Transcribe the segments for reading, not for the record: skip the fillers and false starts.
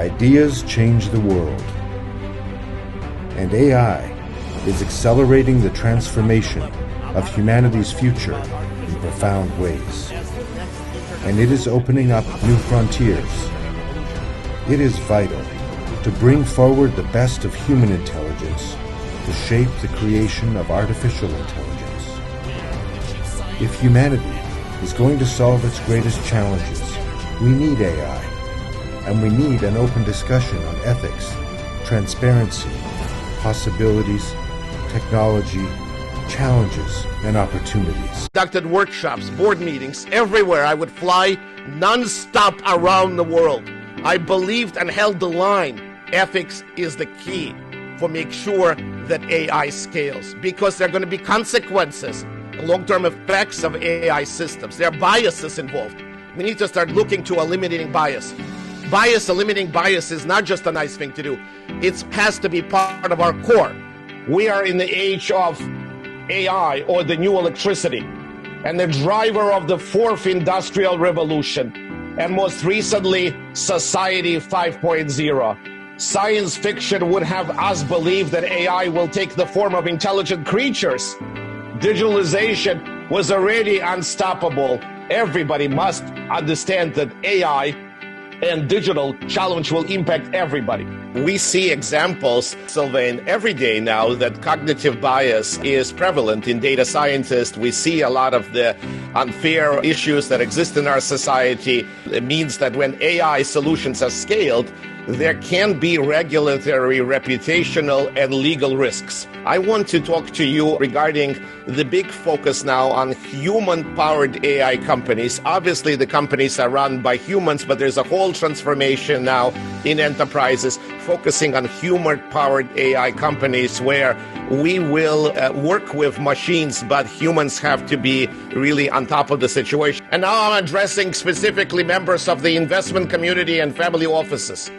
Ideas change the world. And AI is accelerating the transformation of humanity's future in profound ways. And it is opening up new frontiers. It is vital to bring forward the best of human intelligence to shape the creation of artificial intelligence. If humanity is going to solve its greatest challenges, we need AI, and we need an open discussion on ethics, transparency, possibilities, technology, challenges, and opportunities. Conducted workshops, board meetings, everywhere. I would fly non-stop around the world. I believed and held the line. Ethics is the key for make sure that AI scales, because there are going to be consequences, long-term effects of AI systems. There are biases involved. We need to start looking to eliminating bias. Eliminating bias is not just a nice thing to do. It has to be part of our core. We are in the age of AI, or the new electricity, and the driver of the fourth industrial revolution, and most recently, Society 5.0. Science fiction would have us believe that AI will take the form of intelligent creatures. Digitalization was already unstoppable. Everybody must understand that AI and digital challenge will impact everybody. We see examples, Sylvain, every day now that cognitive bias is prevalent in data scientists. We see a lot of the unfair issues that exist in our society. It means that when AI solutions are scaled, there can be regulatory, reputational, and legal risks. I want to talk to you regarding the big focus now on human-powered AI companies. Obviously, the companies are run by humans, but there's a whole transformation now in enterprises focusing on human-powered AI companies where we will work with machines, but humans have to be really on top of the situation. And now I'm addressing specifically members of the investment community and family offices.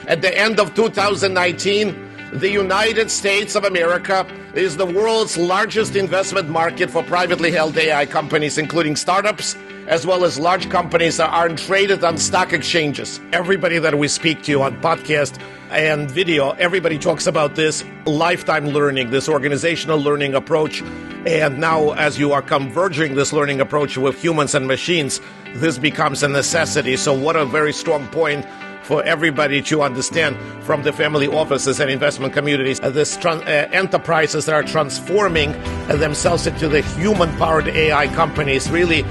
At the end of 2019, the United States of America is the world's largest investment market for privately held AI companies, including startups, as well as large companies that are traded on stock exchanges. Everybody that we speak to on podcast and video, everybody talks about this lifetime learning, this organizational learning approach. And now, as you are converging this learning approach with humans and machines, this becomes a necessity. So what a very strong point for everybody to understand from the family offices and investment communities, this enterprises that are transforming themselves into the human-powered AI companies. Really,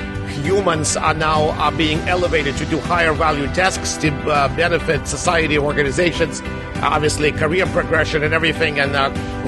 humans are now being elevated to do higher value tasks to benefit society, organizations, obviously career progression and everything. And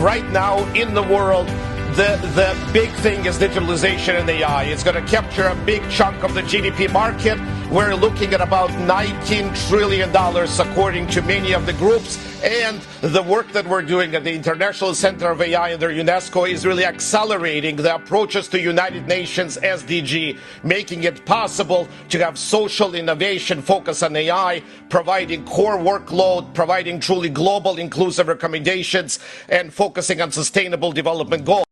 right now in the world, the big thing is digitalization and AI. It's going to capture a big chunk of the GDP market. We're looking at about $19 trillion according to many of the groups. And the work that we're doing at the International Center of AI under UNESCO is really accelerating the approaches to United Nations SDG, making it possible to have social innovation focus on AI, providing core workload, providing truly global inclusive recommendations, and focusing on sustainable development goals.